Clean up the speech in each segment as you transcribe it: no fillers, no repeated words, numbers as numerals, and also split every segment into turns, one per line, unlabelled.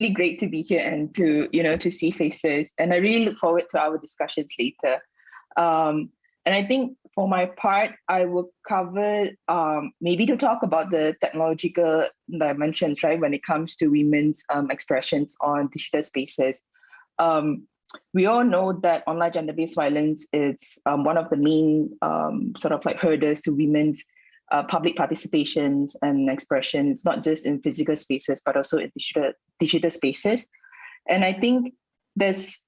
really great to be here and to, to see faces. And I really look forward to our discussions later. And I think for my part, I will cover maybe to talk about the technological dimensions, right, when it comes to women's expressions on digital spaces. We all know that online gender-based violence is one of the main sort of like hurdles to women's public participations and expressions, not just in physical spaces, but also in digital spaces. And I think there's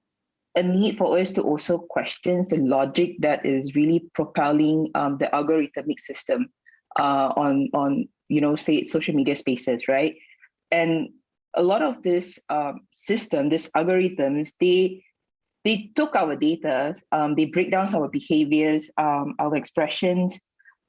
a need for us to also question the logic that is really propelling the algorithmic system on say social media spaces, right? And a lot of this system, these algorithms, they took our data, they break down our behaviors, our expressions,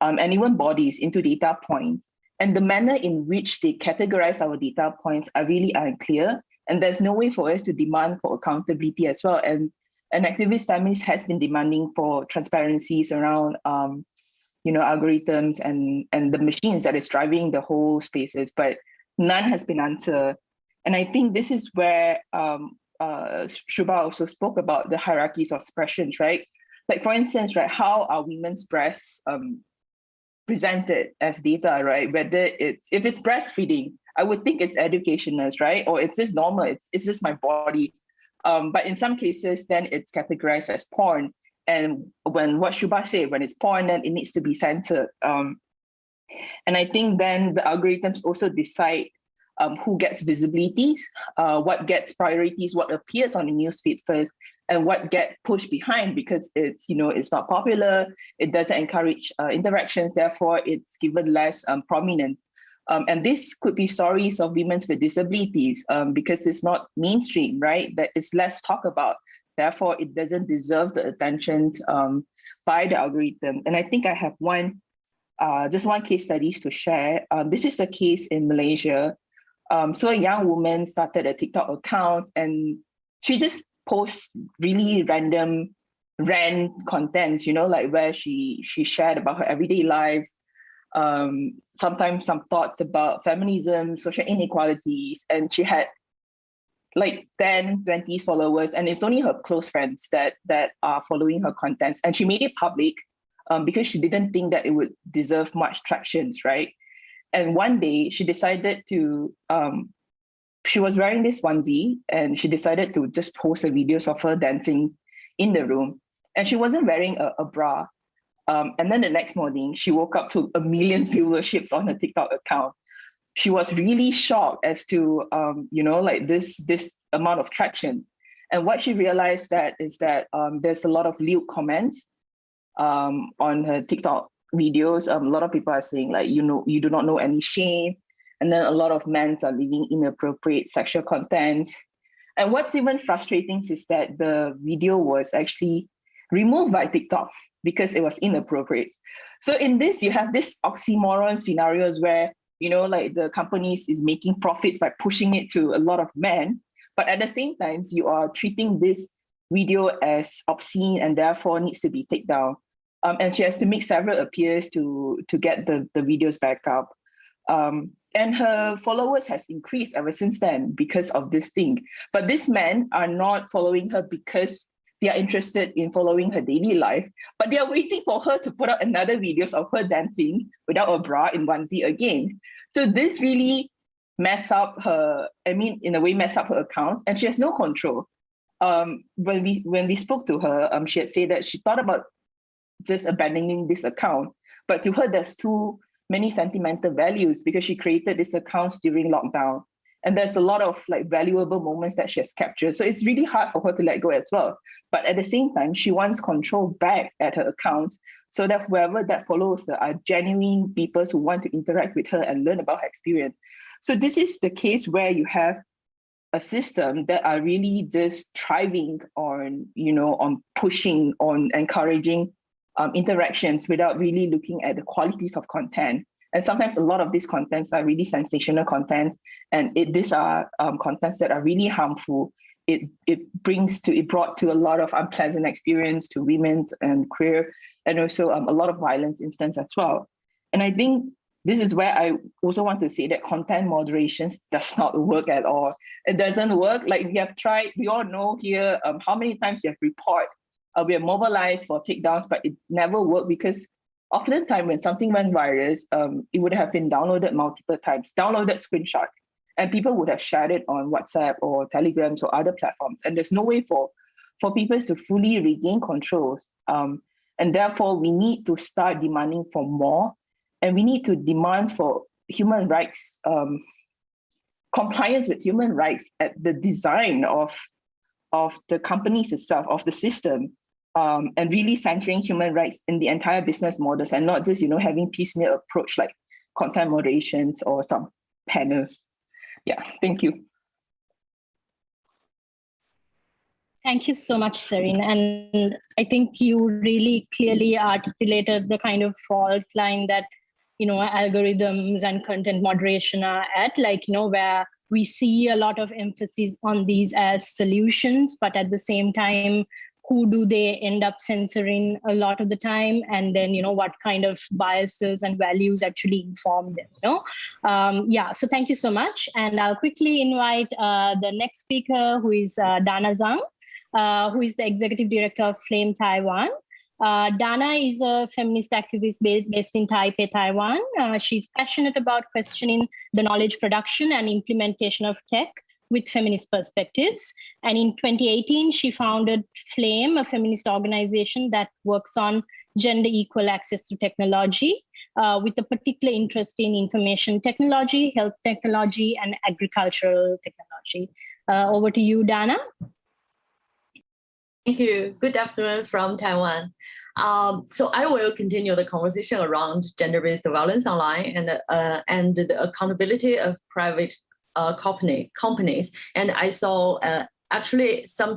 and even bodies into data points. And the manner in which they categorize our data points are really unclear. And there's no way for us to demand for accountability as well. And activist feminist has been demanding for transparencies around algorithms and the machines that is driving the whole spaces, but none has been answered. And I think this is where Shubha also spoke about the hierarchies of expressions, right? Like for instance, right, how are women's breasts presented as data, right? Whether if it's breastfeeding, I would think it's educational, right? Or it's just normal, it's just my body. But in some cases, then it's categorized as porn. And what Shubha said, when it's porn, then it needs to be censored. And I think then the algorithms also decide who gets visibilities, what gets priorities, what appears on the newsfeed first, and what get pushed behind because it's not popular, it doesn't encourage interactions, therefore it's given less prominence. And this could be stories of women with disabilities because it's not mainstream, right? That it's less talked about, therefore it doesn't deserve the attention by the algorithm. And I think I have just one case studies to share. This is a case in Malaysia. So a young woman started a TikTok account and she just posts really random rant contents, like where she shared about her everyday lives, sometimes some thoughts about feminism, social inequalities, and she had like 10, 20 followers, and it's only her close friends that are following her contents. And she made it public because she didn't think that it would deserve much traction, right? And one day she decided to, she was wearing this onesie and she decided to just post the videos of her dancing in the room. And she wasn't wearing a bra. And then the next morning, she woke up to 1 million viewerships on her TikTok account. She was really shocked as to, like this amount of traction. And what she realized is that there's a lot of lewd comments on her TikTok videos. A lot of people are saying like, you do not know any shame. And then a lot of men are leaving inappropriate sexual content. And what's even frustrating is that the video was actually removed by TikTok because it was inappropriate. So in this, you have this oxymoron scenarios where, like the companies is making profits by pushing it to a lot of men, but at the same time, you are treating this video as obscene and therefore needs to be taken down. And she has to make several appeals to get the videos back up. And her followers has increased ever since then because of this thing. But these men are not following her because they are interested in following her daily life, but they are waiting for her to put out another videos of her dancing without a bra in onesie again. So this really mess up her, in a way mess up her accounts, and she has no control. When we spoke to her, she had said that she thought about just abandoning this account, but to her, there's too many sentimental values because she created these accounts during lockdown. And there's a lot of like valuable moments that she has captured. So it's really hard for her to let go as well. But at the same time, she wants control back at her accounts so that whoever that follows her are genuine people who want to interact with her and learn about her experience. So this is the case where you have a system that are really just thriving on, on pushing, on encouraging interactions without really looking at the qualities of content. And sometimes a lot of these contents are really sensational contents, and these are contents that are really harmful. It brought to a lot of unpleasant experience to women and queer, and also a lot of violence instances as well. And I think this is where I also want to say that content moderation does not work at all. It doesn't work. Like we have tried, we all know here how many times we have we have mobilized for takedowns, but it never worked because often the time when something went viral, it would have been downloaded multiple times, downloaded screenshot, and people would have shared it on WhatsApp or Telegrams or other platforms. And there's no way for people to fully regain control. And therefore, we need to start demanding for more, and we need to demand for human rights, compliance with human rights at the design of the companies itself, of the system, and really centering human rights in the entire business models, and not just having piecemeal approach like content moderations or some panels. Yeah, thank you.
Thank you so much, Serene. And I think you really clearly articulated the kind of fault line that, algorithms and content moderation are at, where we see a lot of emphasis on these as solutions, but at the same time, who do they end up censoring a lot of the time? And then, what kind of biases and values actually inform them, Yeah, so thank you so much. And I'll quickly invite the next speaker, who is Dana Zhang, who is the Executive Director of Flame Taiwan. Dana is a feminist activist based in Taipei, Taiwan. She's passionate about questioning the knowledge production and implementation of tech with feminist perspectives. And in 2018, she founded Flame, a feminist organization that works on gender equal access to technology, with a particular interest in information technology, health technology, and agricultural technology. Over to you, Dana.
Thank you. Good afternoon from Taiwan. So I will continue the conversation around gender-based violence online and the accountability of private companies. And I saw actually some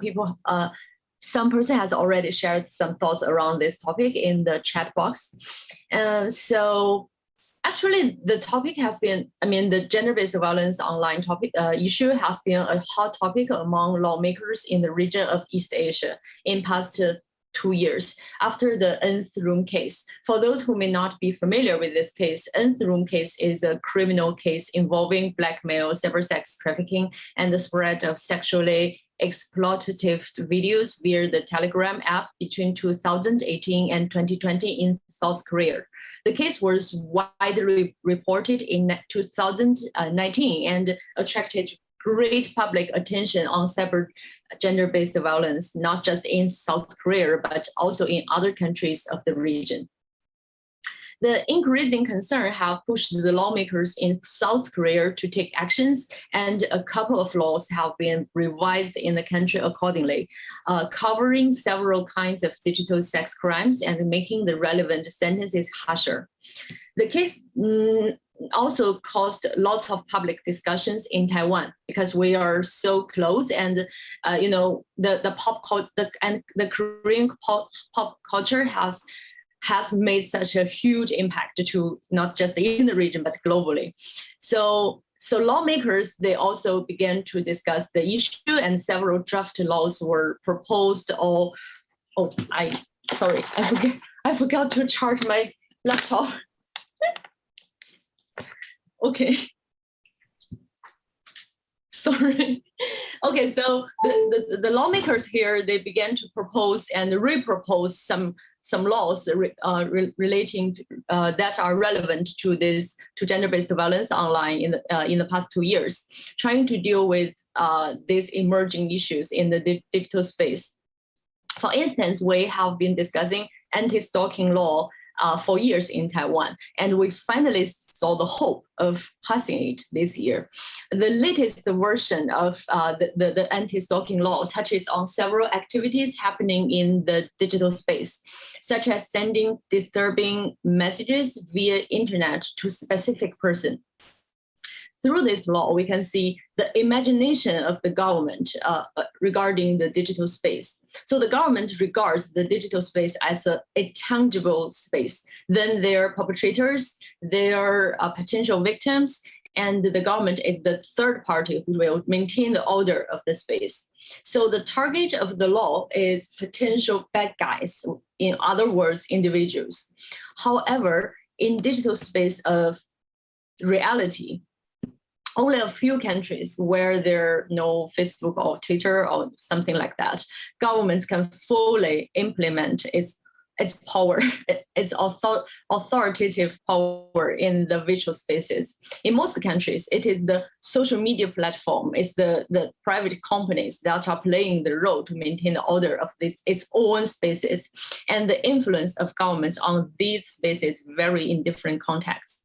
person has already shared some thoughts around this topic in the chat box. So actually, the topic has been, the gender-based violence online topic issue has been a hot topic among lawmakers in the region of East Asia in past 2 years after the Nth Room case. For those who may not be familiar with this case, Nth Room case is a criminal case involving blackmail, cyber-sex trafficking, and the spread of sexually exploitative videos via the Telegram app between 2018 and 2020 in South Korea. The case was widely reported in 2019 and attracted great public attention on cyber gender-based violence, not just in South Korea, but also in other countries of the region. The increasing concern have pushed the lawmakers in South Korea to take actions, and a couple of laws have been revised in the country accordingly, covering several kinds of digital sex crimes and making the relevant sentences harsher. The case also caused lots of public discussions in Taiwan because we are so close, and the pop culture and the Korean pop culture has made such a huge impact to not just in the region but globally. So lawmakers, they also began to discuss the issue, and several draft laws were proposed. I forgot to charge my laptop. Okay. Sorry. Okay, so the lawmakers here, they began to propose and repropose some laws relating to, that are relevant to gender-based violence online in the past 2 years, trying to deal with these emerging issues in the digital space. For instance, we have been discussing anti-stalking law for years in Taiwan, and we finally saw the hope of passing it this year. The latest version of the anti-stalking law touches on several activities happening in the digital space, such as sending disturbing messages via internet to specific person. Through this law, we can see the imagination of the government regarding the digital space. So the government regards the digital space as a tangible space. Then their perpetrators, their potential victims, and the government is the third party who will maintain the order of the space. So the target of the law is potential bad guys, in other words, individuals. However, in digital space of reality, only a few countries where there are no Facebook or Twitter or something like that, governments can fully implement its power, its authoritative power in the virtual spaces. In most countries, it is the social media platform, it's the private companies that are playing the role to maintain the order of its own spaces, and the influence of governments on these spaces vary in different contexts.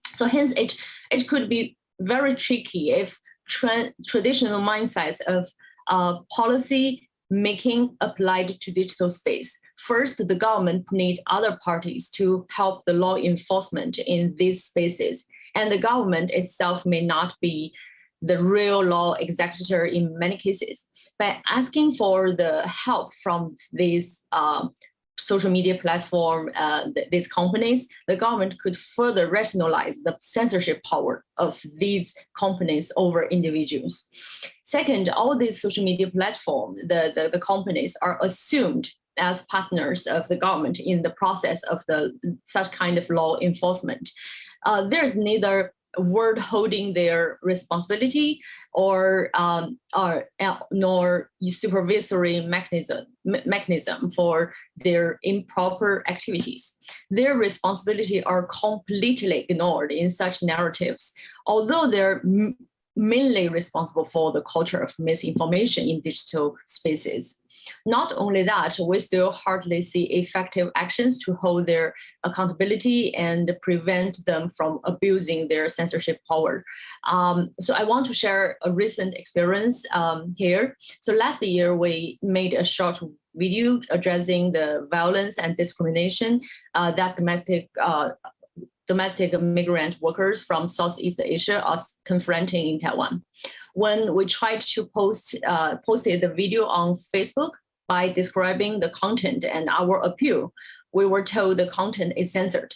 So hence, it could be very tricky if traditional mindsets of policy making applied to digital space. First, the government needs other parties to help the law enforcement in these spaces. And the government itself may not be the real law executor in many cases. By asking for the help from these social media platform, these companies, the government could further rationalize the censorship power of these companies over individuals. Second, all these social media platforms, the companies are assumed as partners of the government in the process of such kind of law enforcement. There's neither word holding their responsibility or nor supervisory mechanism for their improper activities. Their responsibility are completely ignored in such narratives, although they're mainly responsible for the culture of misinformation in digital spaces. Not only that, we still hardly see effective actions to hold their accountability and prevent them from abusing their censorship power. So I want to share a recent experience here. So last year, we made a short video addressing the violence and discrimination that domestic migrant workers from Southeast Asia are confronting in Taiwan. When we tried to posted the video on Facebook by describing the content and our appeal, we were told the content is censored.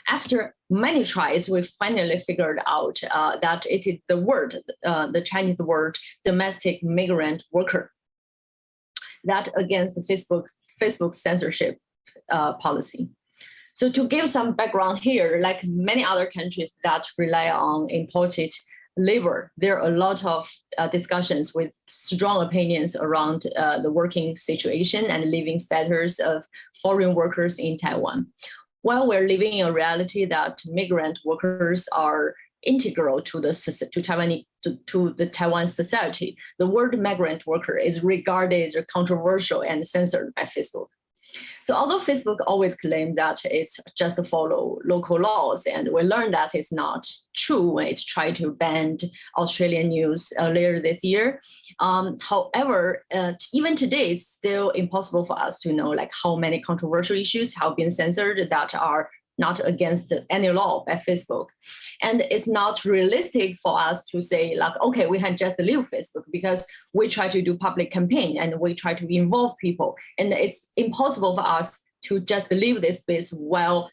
After many tries, we finally figured out that it is the word, the Chinese word, domestic migrant worker, that against the Facebook censorship policy. So to give some background here, like many other countries that rely on imported labor, there are a lot of discussions with strong opinions around the working situation and living status of foreign workers in Taiwan. While we're living in a reality that migrant workers are integral to the Taiwan society, the word migrant worker is regarded controversial and censored by Facebook. So although Facebook always claims that it's just to follow local laws, and we learned that it's not true when it tried to ban Australian news earlier this year. However, even today, it's still impossible for us to know like how many controversial issues have been censored that are not against any law by Facebook. And it's not realistic for us to say like, okay, we can just leave Facebook because we try to do public campaign and we try to involve people. And it's impossible for us to just leave this space while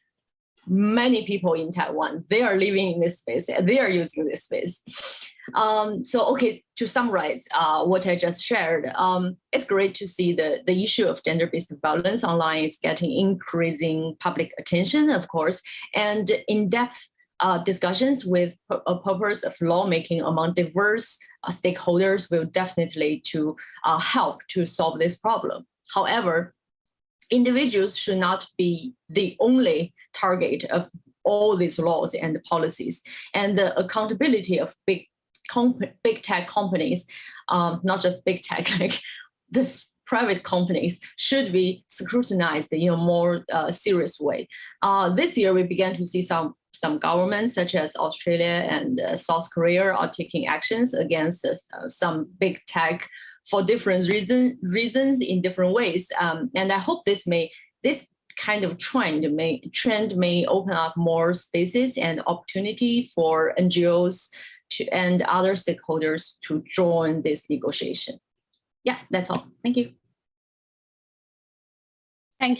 many people in Taiwan, they are living in this space and they are using this space. So, okay, to summarize what I just shared, it's great to see the issue of gender-based violence online is getting increasing public attention, of course, and in-depth discussions with a purpose of lawmaking among diverse stakeholders will definitely to help to solve this problem. However, individuals should not be the only target of all these laws and policies, and the accountability of big tech companies, not just big tech, like this private companies should be scrutinized in a more serious way. This year, we began to see some governments, such as Australia and South Korea, are taking actions against some big tech for different reasons in different ways. And I hope this kind of trend may open up more spaces and opportunity for NGOs and other stakeholders to join this negotiation. Yeah, that's all. Thank you.
Thank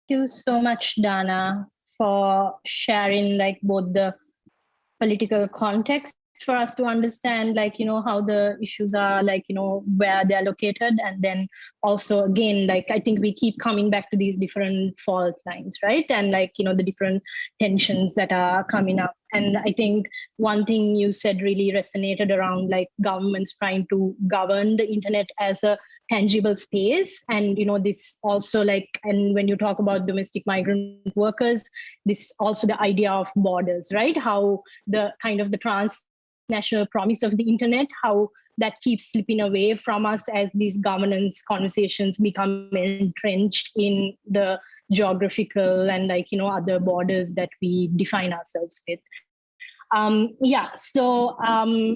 you so much, Dana, for sharing like both the political context for us to understand, like, how the issues are, like, where they're located. And then also, again, like, I think we keep coming back to these different fault lines, right? And like, the different tensions that are coming up. And I think one thing you said really resonated around like governments trying to govern the internet as a tangible space. And this also, like, and when you talk about domestic migrant workers, this also the idea of borders, right? How the kind of the transnational promise of the internet, how that keeps slipping away from us as these governance conversations become entrenched in the geographical and like other borders that we define ourselves with. So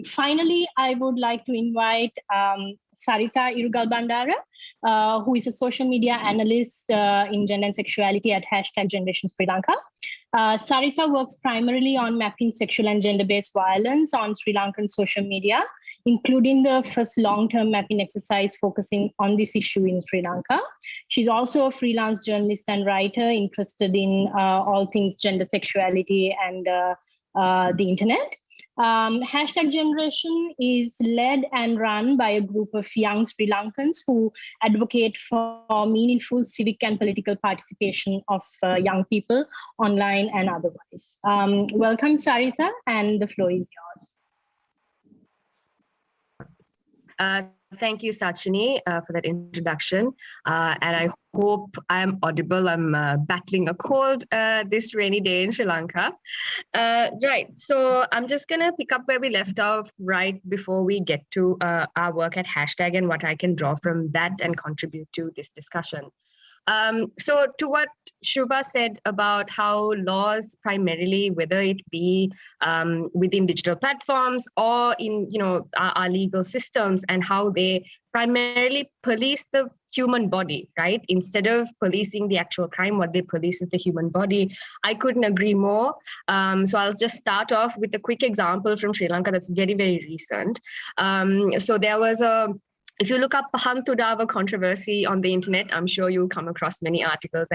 finally, I would like to invite Sarita Irugal-Bandara, who is a social media analyst in gender and sexuality at #Generation Sri Lanka. Sarita works primarily on mapping sexual and gender-based violence on Sri Lankan social media, including the first long-term mapping exercise focusing on this issue in Sri Lanka. She's also a freelance journalist and writer interested in all things gender, sexuality, and the internet. #Generation is led and run by a group of young Sri Lankans who advocate for meaningful civic and political participation of young people online and otherwise. Welcome, Sarita, and the floor is yours.
Thank you, Sachini, for that introduction. And I hope I'm audible. I'm battling a cold this rainy day in Sri Lanka. Right, so I'm just going to pick up where we left off right before we get to our work at # and what I can draw from that and contribute to this discussion. So to what Shubha said about how laws primarily, whether it be within digital platforms or in our legal systems, and how they primarily police the human body, right? Instead of policing the actual crime, what they police is the human body. I couldn't agree more. So I'll just start off with a quick example from Sri Lanka that's very, very recent. So there was if you look up Pahantudava controversy on the internet, I'm sure you'll come across many articles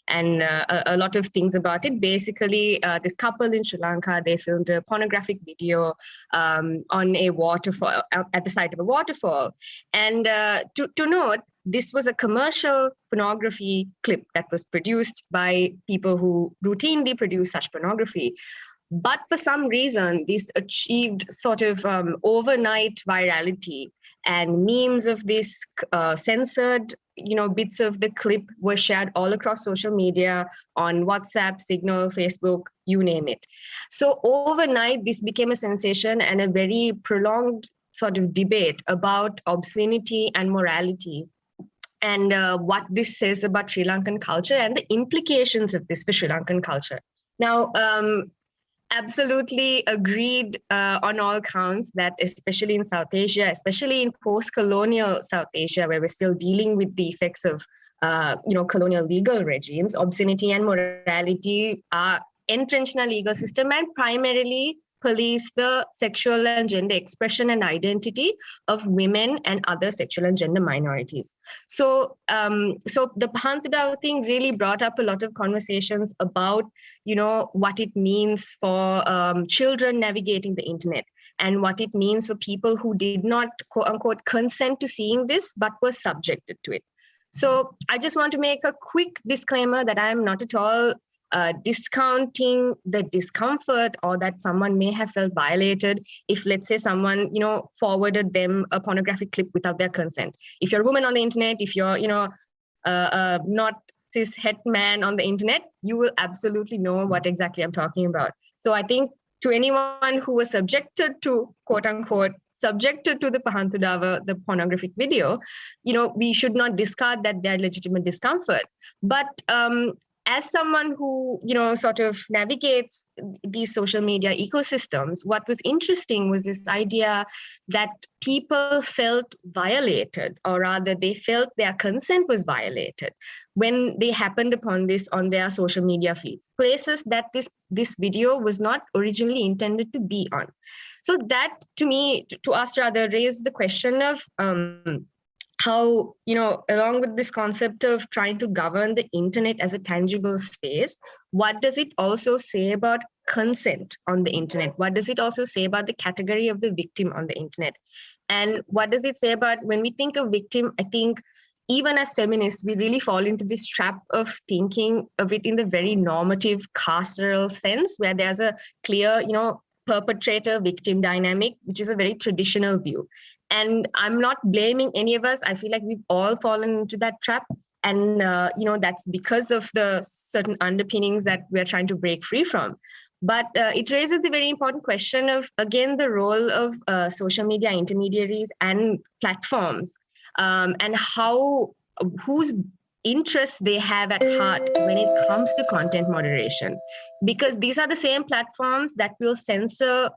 and a lot of things about it. Basically, this couple in Sri Lanka, they filmed a pornographic video on a waterfall, at the side of a waterfall. And to note, this was a commercial pornography clip that was produced by people who routinely produce such pornography. But for some reason, this achieved sort of overnight virality, and memes of this censored, bits of the clip were shared all across social media, on WhatsApp, Signal, Facebook, you name it. So overnight, this became a sensation and a very prolonged sort of debate about obscenity and morality, and what this says about Sri Lankan culture and the implications of this for Sri Lankan culture. Now, absolutely agreed on all counts that especially in South Asia, especially in post-colonial South Asia, where we're still dealing with the effects of colonial legal regimes, obscenity and morality are entrenched in our legal system and primarily police the sexual and gender expression and identity of women and other sexual and gender minorities. So, the Pahantudava thing really brought up a lot of conversations about, what it means for children navigating the internet, and what it means for people who did not, quote unquote, consent to seeing this, but were subjected to it. So I just want to make a quick disclaimer that I am not at all discounting the discomfort or that someone may have felt violated if, let's say, someone, forwarded them a pornographic clip without their consent. If you're a woman on the internet, if you're, not cis het man on the internet, you will absolutely know what exactly I'm talking about. So I think to anyone who was subjected to, quote unquote, subjected to the Pahantudava, the pornographic video, we should not discard that their legitimate discomfort. But as someone who, sort of navigates these social media ecosystems, what was interesting was this idea that people felt violated, or rather they felt their consent was violated when they happened upon this on their social media feeds, places that this video was not originally intended to be on. So that, to me, to us rather, raised the question of how, along with this concept of trying to govern the internet as a tangible space, what does it also say about consent on the internet? What does it also say about the category of the victim on the internet? And what does it say about, when we think of victim, I think even as feminists, we really fall into this trap of thinking of it in the very normative carceral sense, where there's a clear, perpetrator victim dynamic, which is a very traditional view. And I'm not blaming any of us. I feel like we've all fallen into that trap. And, that's because of the certain underpinnings that we're trying to break free from. But it raises the very important question of, again, the role of social media intermediaries and platforms, and whose interests they have at heart when it comes to content moderation. Because these are the same platforms that will censor,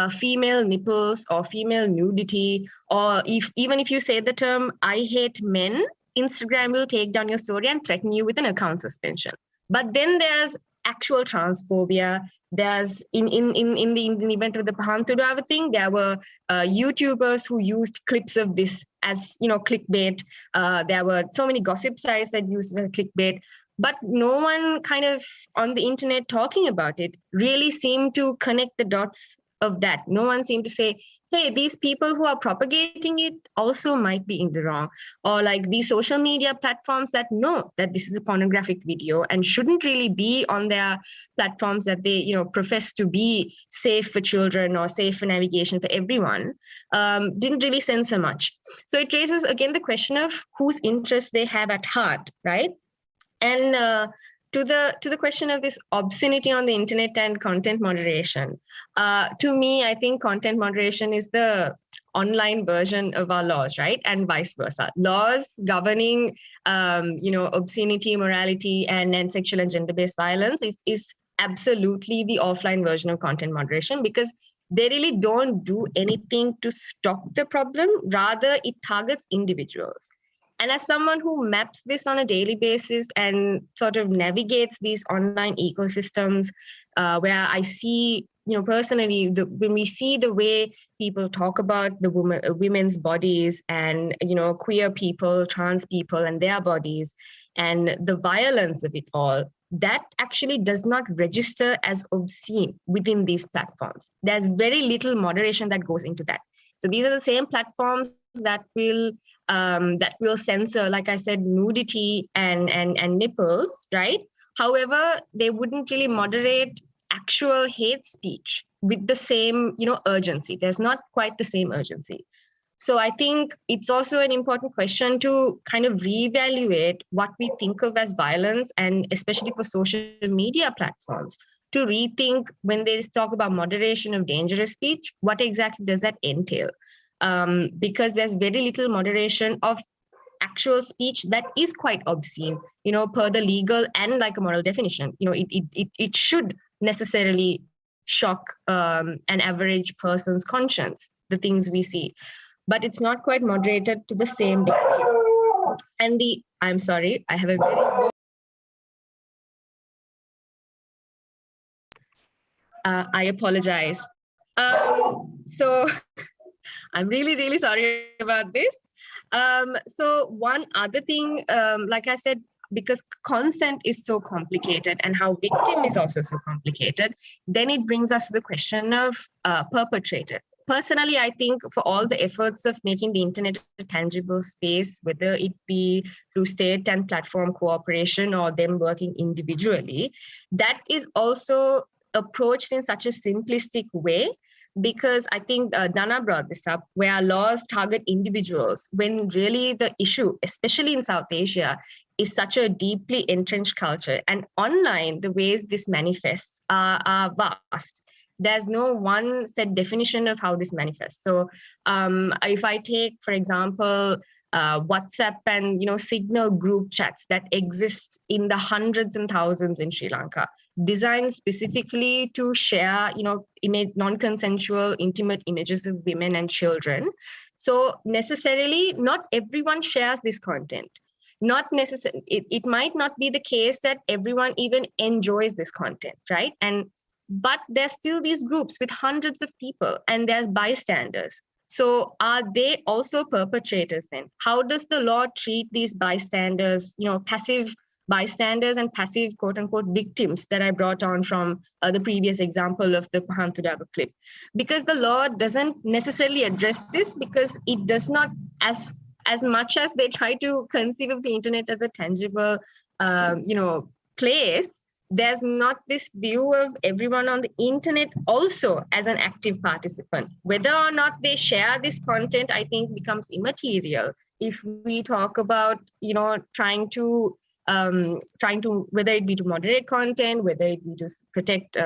female nipples or female nudity, or even if you say the term "I hate men," Instagram will take down your story and threaten you with an account suspension. But then there's actual transphobia. There's in the event of the Pahantudava thing, there were YouTubers who used clips of this as clickbait. There were so many gossip sites that used it as clickbait. But no one kind of on the internet talking about it really seemed to connect the dots of that. No one seemed to say, hey, these people who are propagating it also might be in the wrong. Or like these social media platforms that know that this is a pornographic video and shouldn't really be on their platforms that they profess to be safe for children or safe for navigation for everyone, didn't really censor much. So it raises again the question of whose interests they have at heart, right? And to the question of this obscenity on the internet and content moderation, to me, I think content moderation is the online version of our laws, right? And vice versa. Laws governing, obscenity, morality, and sexual and gender-based violence is absolutely the offline version of content moderation, because they really don't do anything to stop the problem. Rather, it targets individuals. And as someone who maps this on a daily basis and sort of navigates these online ecosystems, where I see, personally, when we see the way people talk about the women's bodies and, queer people, trans people and their bodies, and the violence of it all, that actually does not register as obscene within these platforms. There's very little moderation that goes into that. So these are the same platforms that will censor, like I said, nudity and nipples, right? However, they wouldn't really moderate actual hate speech with the same, urgency. There's not quite the same urgency. So I think it's also an important question to kind of reevaluate what we think of as violence, and especially for social media platforms, to rethink when they talk about moderation of dangerous speech, what exactly does that entail? Because there's very little moderation of actual speech that is quite obscene, per the legal and like a moral definition. It should necessarily shock an average person's conscience, the things we see, but it's not quite moderated to the same degree. And I'm sorry, I have a very I apologize. So I'm really, really sorry about this. So one other thing, like I said, because consent is so complicated and how victim is also so complicated, then it brings us to the question of perpetrator. Personally, I think for all the efforts of making the internet a tangible space, whether it be through state and platform cooperation or them working individually, that is also approached in such a simplistic way, because I think Dana brought this up, where laws target individuals when really the issue, especially in South Asia, is such a deeply entrenched culture. And online, the ways this manifests are vast. There's no one set definition of how this manifests. So if I take, for example, WhatsApp and Signal group chats that exist in the hundreds and thousands in Sri Lanka, designed specifically to share, non-consensual, intimate images of women and children. So necessarily, not everyone shares this content. Not necessarily, it might not be the case that everyone even enjoys this content, right? But there's still these groups with hundreds of people, and there's bystanders. So are they also perpetrators then? How does the law treat these bystanders, passive bystanders and passive quote unquote victims that I brought on from the previous example of the Pahantudava clip? Because the law doesn't necessarily address this, because it does not, as much as they try to conceive of the internet as a tangible, place, there's not this view of everyone on the internet also as an active participant. Whether or not they share this content, I think becomes immaterial. If we talk about, trying to, whether it be to moderate content, whether it be to protect,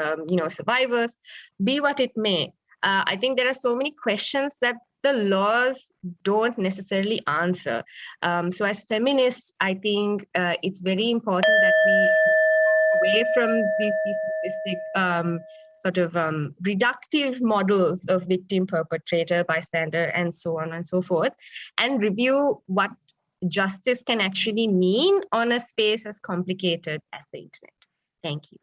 survivors, be what it may. I think there are so many questions that the laws don't necessarily answer. So as feminists, I think it's very important that we away from these simplistic reductive models of victim, perpetrator, bystander, and so on and so forth, and review what justice can actually mean on a space as complicated as the internet. Thank you.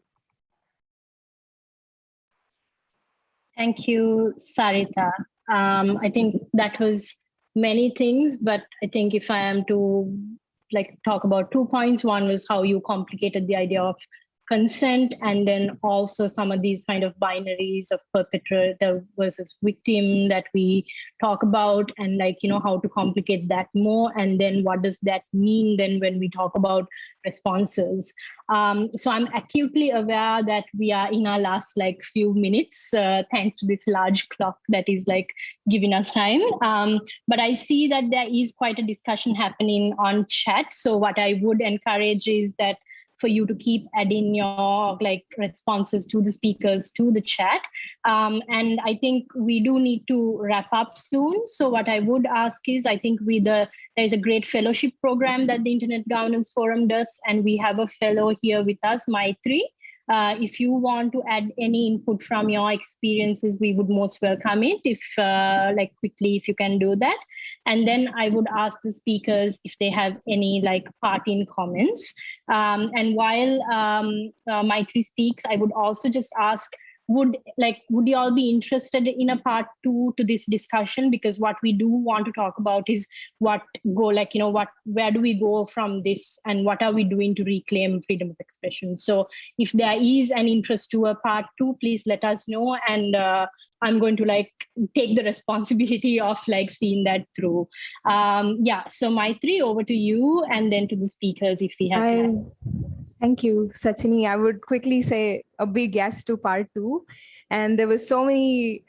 Thank you, Sarita. I think that was many things, but I think if I am to talk about 2 points, one was how you complicated the idea of consent, and then also some of these kind of binaries of perpetrator versus victim that we talk about, and how to complicate that more, and then what does that mean then when we talk about responses. So I'm acutely aware that we are in our last few minutes, thanks to this large clock that is giving us time. But I see that there is quite a discussion happening on chat. So what I would encourage is that for you to keep adding your responses to the speakers to the chat. And I think we do need to wrap up soon. So what I would ask is, I think there's a great fellowship program that the Internet Governance Forum does, and we have a fellow here with us, Maitri. If you want to add any input from your experiences, we would most welcome it. If quickly, if you can do that. And then I would ask the speakers if they have any parting comments. And while Maitri speaks, I would also just ask, would you all be interested in a part 2 to this discussion? Because what we do want to talk about is where do we go from this, and what are we doing to reclaim freedom of expression? So if there is an interest to a part 2, please let us know, and I'm going to take the responsibility of seeing that through. So Maitri, over to you, and then to the speakers if we have time.
Thank you, Sachini. I would quickly say a big yes to part 2. And there were so many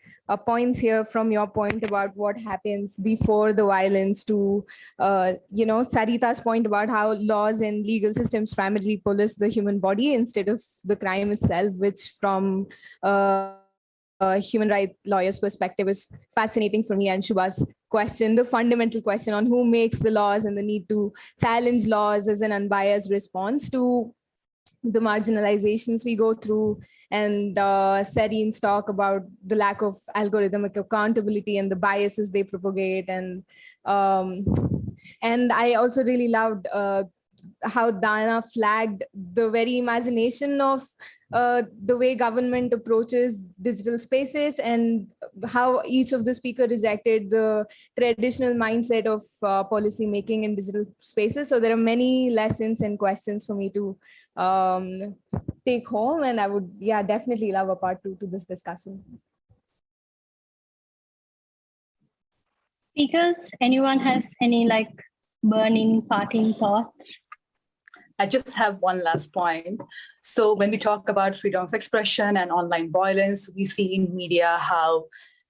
points here from your point about what happens before the violence to, Sarita's point about how laws and legal systems primarily police the human body instead of the crime itself, which from a human rights lawyer's perspective is fascinating for me. And Shubha's question, the fundamental question on who makes the laws and the need to challenge laws as an unbiased response to the marginalizations we go through, and Serin's talk about the lack of algorithmic accountability and the biases they propagate. And I also really loved how Dana flagged the very imagination of the way government approaches digital spaces, and how each of the speakers rejected the traditional mindset of policy making in digital spaces. So there are many lessons and questions for me to take home, and I would definitely love a part 2 to this discussion.
Speakers, anyone has any burning parting thoughts?
I just have one last point. So when we talk about freedom of expression and online violence, we see in media how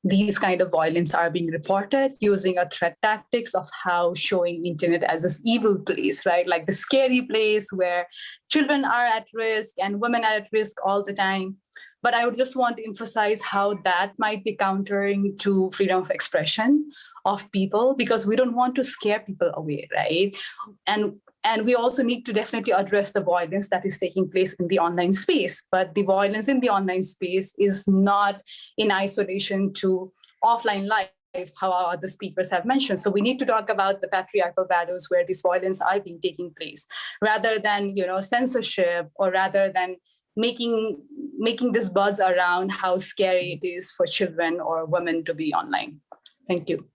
these kind of violence are being reported using a threat tactics of how showing internet as this evil place, right? Like the scary place where children are at risk and women are at risk all the time. But I would just want to emphasize how that might be countering to freedom of expression of people, because we don't want to scare people away, right? And we also need to definitely address the violence that is taking place in the online space. But the violence in the online space is not in isolation to offline lives, how our other speakers have mentioned. So we need to talk about the patriarchal values where this violence are being taking place, rather than censorship, or rather than making this buzz around how scary it is for children or women to be online. Thank you.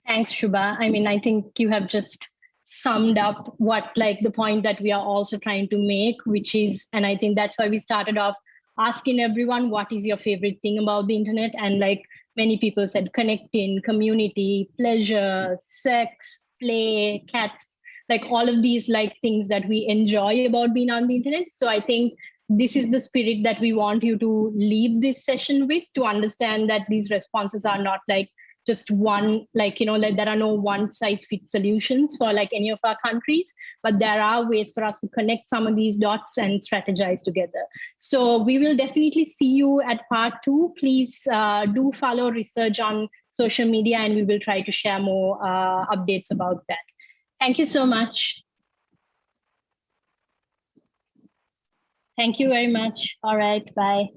Thanks, Shubha. I mean, I think you have just summed up what like the point that we are also trying to make, which is, and I think that's why we started off asking everyone, what is your favorite thing about the internet? And like many people said, connecting, community, pleasure, sex, play, cats, like all of these like things that we enjoy about being on the internet. So I think this is the spirit that we want you to leave this session with, to understand that these responses are not like just one, like, like there are no one size fits solutions for like any of our countries, but there are ways for us to connect some of these dots and strategize together. So we will definitely see you at part 2. Please do follow research on social media, and we will try to share more updates about that. Thank you so much. Thank you very much. All right, bye.